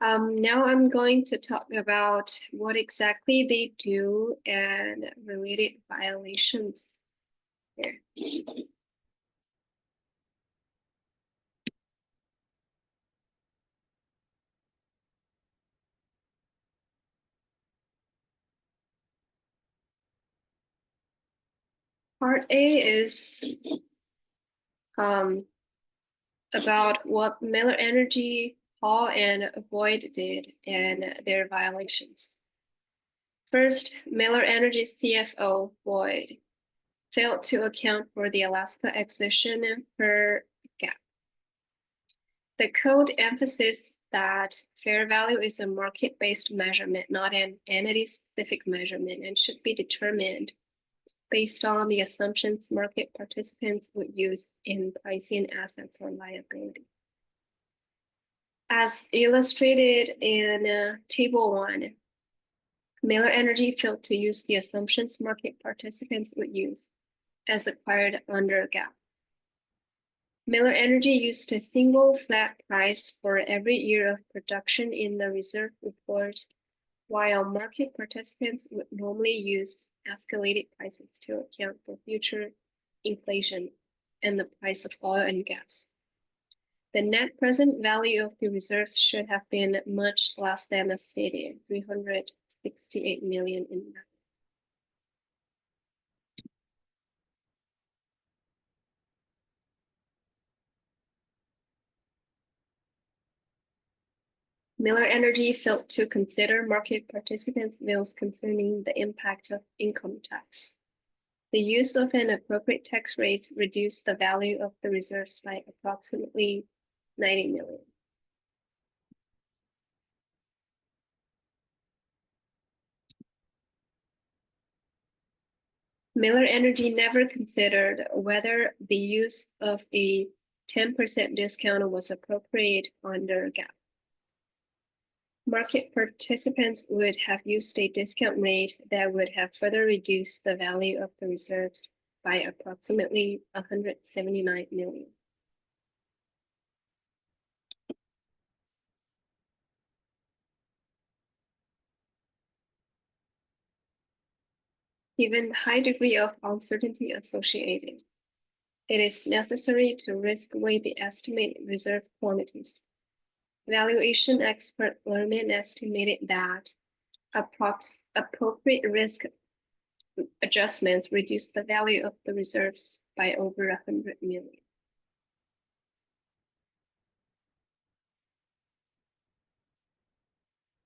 Now I'm going to talk about what exactly they do and related violations here. Part A is about what Miller Energy, Hall, and Boyd did and their violations. First, Miller Energy CFO Boyd failed to account for the Alaska acquisition per GAAP. The code emphasizes that fair value is a market-based measurement, not an entity-specific measurement, and should be determined based on the assumptions market participants would use in pricing assets or liability. As illustrated in Table 1, Miller Energy failed to use the assumptions market participants would use as acquired under GAAP. Miller Energy used a single flat price for every year of production in the reserve report, while market participants would normally use escalated prices to account for future inflation and the price of oil and gas. The net present value of the reserves should have been much less than the stated 368 million in value. Miller Energy failed to consider market participants' views concerning the impact of income tax. The use of an appropriate tax rate reduced the value of the reserves by approximately 90 million. Miller Energy never considered whether the use of a 10% discount was appropriate under GAAP. Market participants would have used a discount rate that would have further reduced the value of the reserves by approximately 179 million. Given the high degree of uncertainty associated, it is necessary to risk weigh the estimated reserve quantities. Valuation expert Lerman estimated that appropriate risk adjustments reduce the value of the reserves by over 100 million.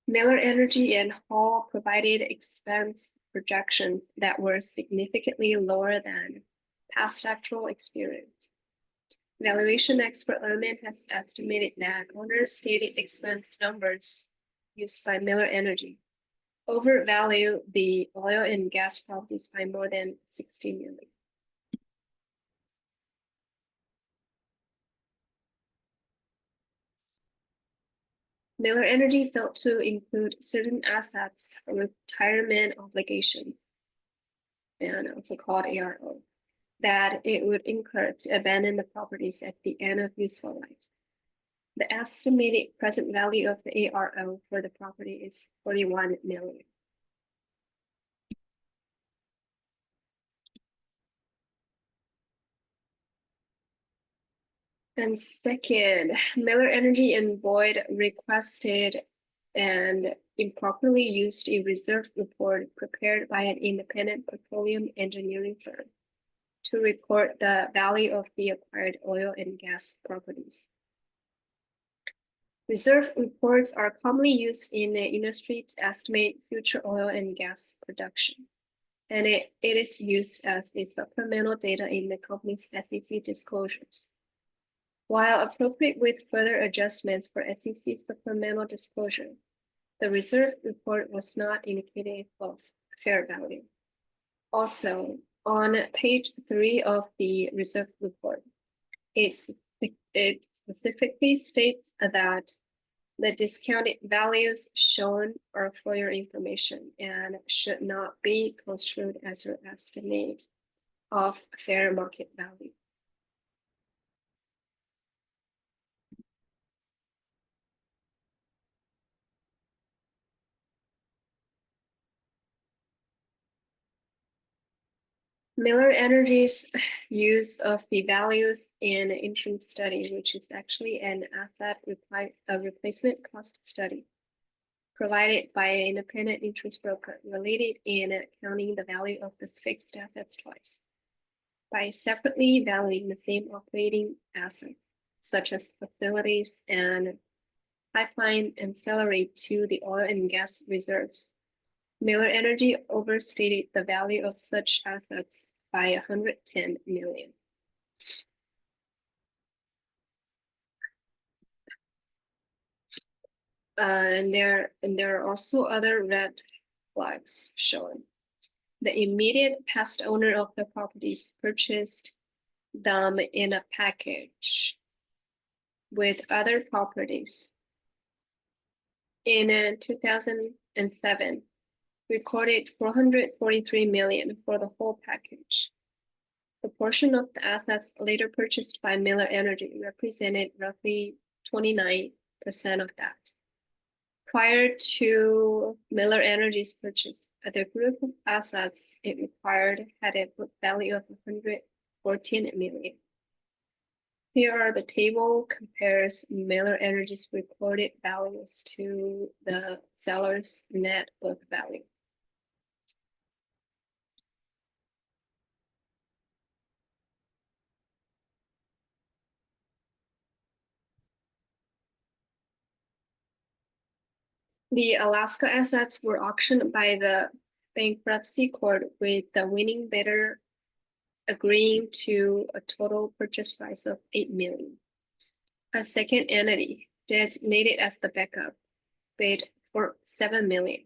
Miller Energy and Hall provided expense projections that were significantly lower than past actual experience. Valuation expert Lerman has estimated that understated expense numbers used by Miller Energy overvalue the oil and gas properties by more than 60 million. Miller Energy failed to include certain assets retirement obligation, and also called ARO, that it would incur to abandon the properties at the end of useful lives. The estimated present value of the ARO for the property is 41 million. And second, Miller Energy and Boyd requested and improperly used a reserve report prepared by an independent petroleum engineering firm to record the value of the acquired oil and gas properties. Reserve reports are commonly used in the industry to estimate future oil and gas production, and it is used as a supplemental data in the company's SEC disclosures. While appropriate with further adjustments for SEC supplemental disclosure, the reserve report was not indicative of fair value. Also, on page 3 of the reserve report, it specifically states that the discounted values shown are for your information and should not be construed as your estimate of fair market value. Miller Energy's use of the values in interim study, which is actually an asset replacement cost study provided by an independent insurance broker related in accounting the value of the fixed assets twice by separately valuing the same operating asset, such as facilities and pipeline ancillary to the oil and gas reserves. Miller Energy overstated the value of such assets by 110 million. And there are also other red flags shown. The immediate past owner of the properties purchased them in a package with other properties. In 2007, recorded 443 million for the whole package. The portion of the assets later purchased by Miller Energy represented roughly 29% of that. Prior to Miller Energy's purchase, the group of assets it acquired had a book value of 114 million. Here the table compares Miller Energy's recorded values to the seller's net book value. The Alaska assets were auctioned by the bankruptcy court with the winning bidder agreeing to a total purchase price of 8 million. A second entity, designated as the backup, bid for 7 million,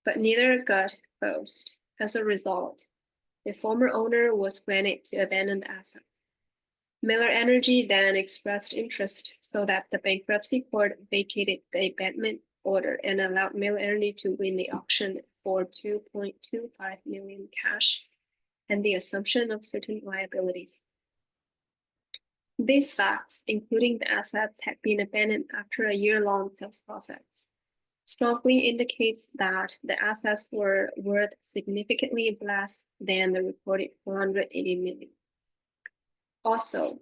but neither got closed. As a result, the former owner was granted to abandon the asset. Miller Energy then expressed interest so that the bankruptcy court vacated the abandonment order and allowed Miller Energy to win the auction for 2.25 million cash and the assumption of certain liabilities. These facts, including the assets had been abandoned after a year-long sales process, strongly indicates that the assets were worth significantly less than the reported 480 million. Also,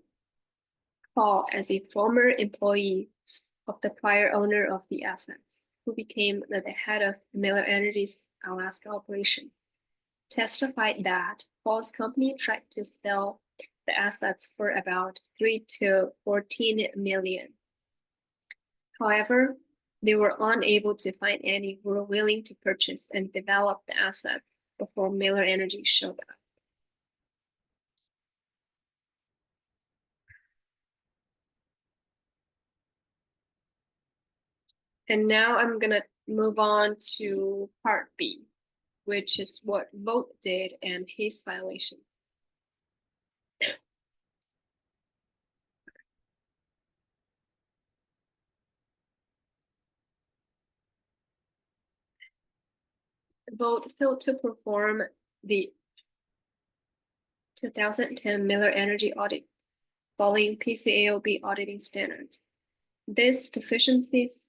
Paul, as a former employee of the prior owner of the assets, who became the head of Miller Energy's Alaska operation, testified that Paul's company tried to sell the assets for about 3 to 14 million. However, they were unable to find any who were willing to purchase and develop the assets before Miller Energy showed up. And now I'm gonna move on to part B, which is what Vogt did and his violation. Vogt failed to perform the 2010 Miller Energy audit following PCAOB auditing standards. This deficiencies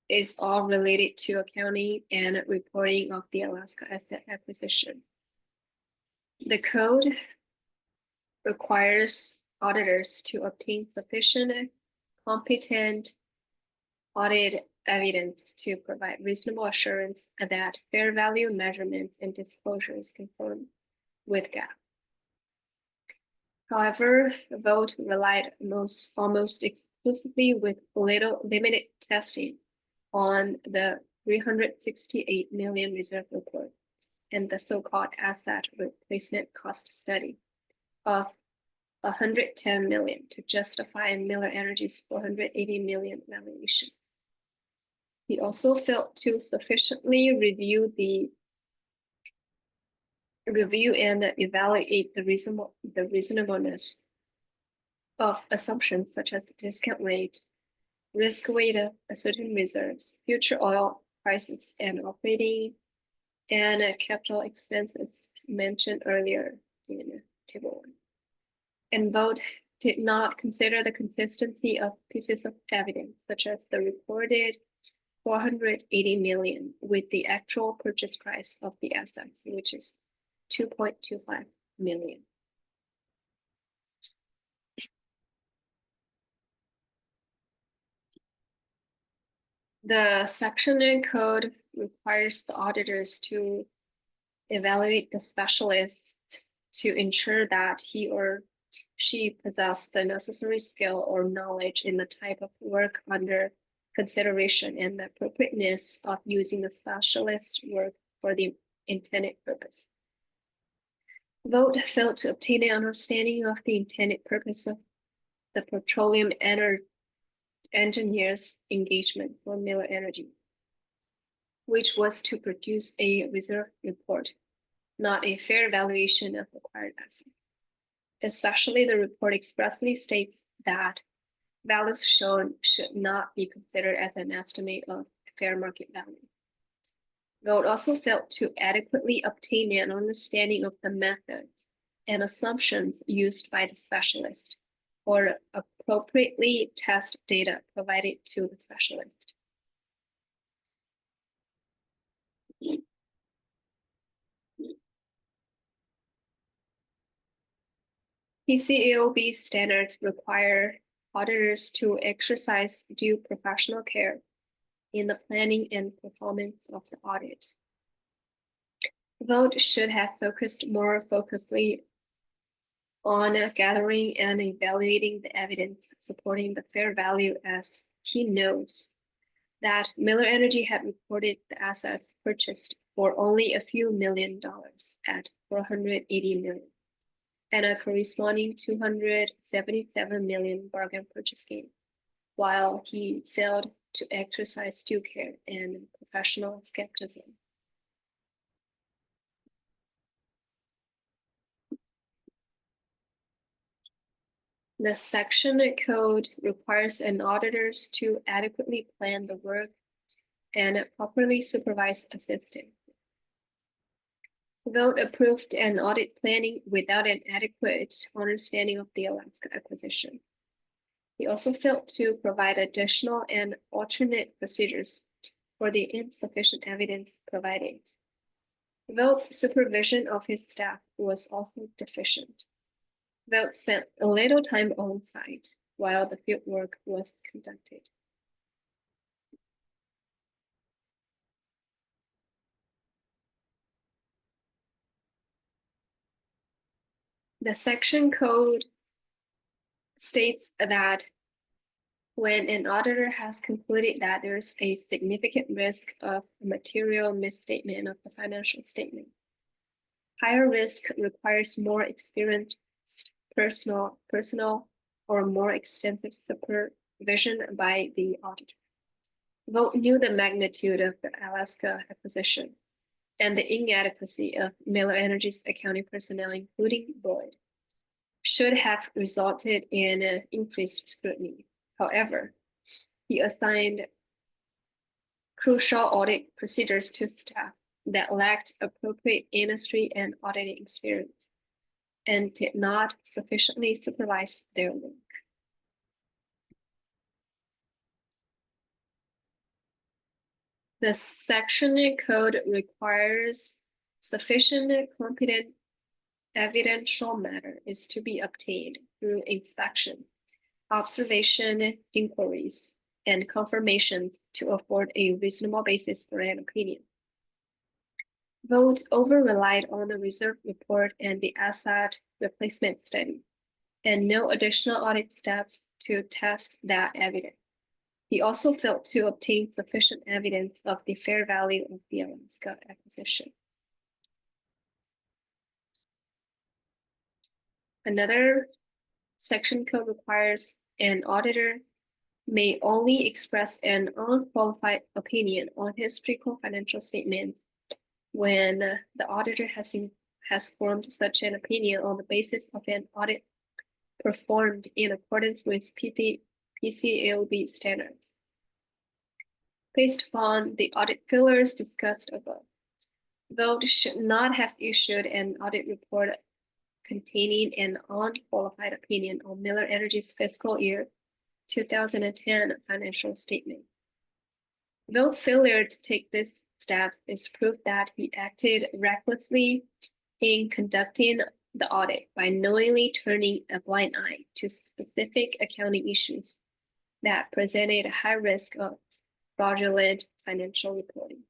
is all related to accounting and reporting of the Alaska asset acquisition. The code requires auditors to obtain sufficient, competent audit evidence to provide reasonable assurance that fair value measurements and disclosures conform with GAAP. However, Vogt relied almost exclusively with little limited testing on the 368 million reserve report and the so-called asset replacement cost study of 110 million to justify Miller Energy's 480 million valuation. He also failed to sufficiently review and evaluate the reasonableness of assumptions such as discount rate, risk weight of certain reserves, future oil prices, and operating and capital expenses mentioned earlier in table 1. And Vogt did not consider the consistency of pieces of evidence, such as the reported 480 million with the actual purchase price of the assets, which is $2.25 million. The section in code requires the auditors to evaluate the specialist to ensure that he or she possesses the necessary skill or knowledge in the type of work under consideration and the appropriateness of using the specialist's work for the intended purpose. Vogt failed to obtain an understanding of the intended purpose of the petroleum engineers' engagement for Miller Energy, which was to produce a reserve report, not a fair valuation of acquired assets. Especially the report expressly states that values shown should not be considered as an estimate of fair market value. Vogt also failed to adequately obtain an understanding of the methods and assumptions used by the specialist or appropriately test data provided to the specialist. PCAOB standards require auditors to exercise due professional care in the planning and performance of the audit. Vogt should have focused more focusedly on gathering and evaluating the evidence supporting the fair value, as he knows that Miller Energy had reported the assets purchased for only a few $1 million at $480 million and a corresponding $277 million bargain purchase gain, while he failed to exercise due care and professional skepticism. The section code requires an auditors to adequately plan the work and properly supervise assistance. Vogt approved an audit planning without an adequate understanding of the Alaska acquisition. He also failed to provide additional and alternate procedures for the insufficient evidence provided. Vogt's supervision of his staff was also deficient. Vogt spent a little time on site while the field work was conducted. The section code states that when an auditor has concluded that there's a significant risk of a material misstatement of the financial statement, higher risk requires more experienced personal or more extensive supervision by the auditor. Vogt knew the magnitude of the Alaska acquisition and the inadequacy of Miller Energy's accounting personnel, including Boyd, should have resulted in increased scrutiny. However, he assigned crucial audit procedures to staff that lacked appropriate industry and auditing experience and did not sufficiently supervise their work. The section code requires sufficient competent evidential matter is to be obtained through inspection, observation, inquiries, and confirmations to afford a reasonable basis for an opinion. Vogt over-relied on the reserve report and the asset replacement study, and no additional audit steps to test that evidence. He also failed to obtain sufficient evidence of the fair value of the Alaska acquisition. Another section code requires an auditor may only express an unqualified opinion on historical financial statements when the auditor has formed such an opinion on the basis of an audit performed in accordance with PCAOB standards. Based upon the audit failures discussed above, Vogt should not have issued an audit report containing an unqualified opinion on Miller Energy's fiscal year 2010 financial statement. Vogt's failure to take these steps is proof that he acted recklessly in conducting the audit by knowingly turning a blind eye to specific accounting issues that presented a high risk of fraudulent financial reporting.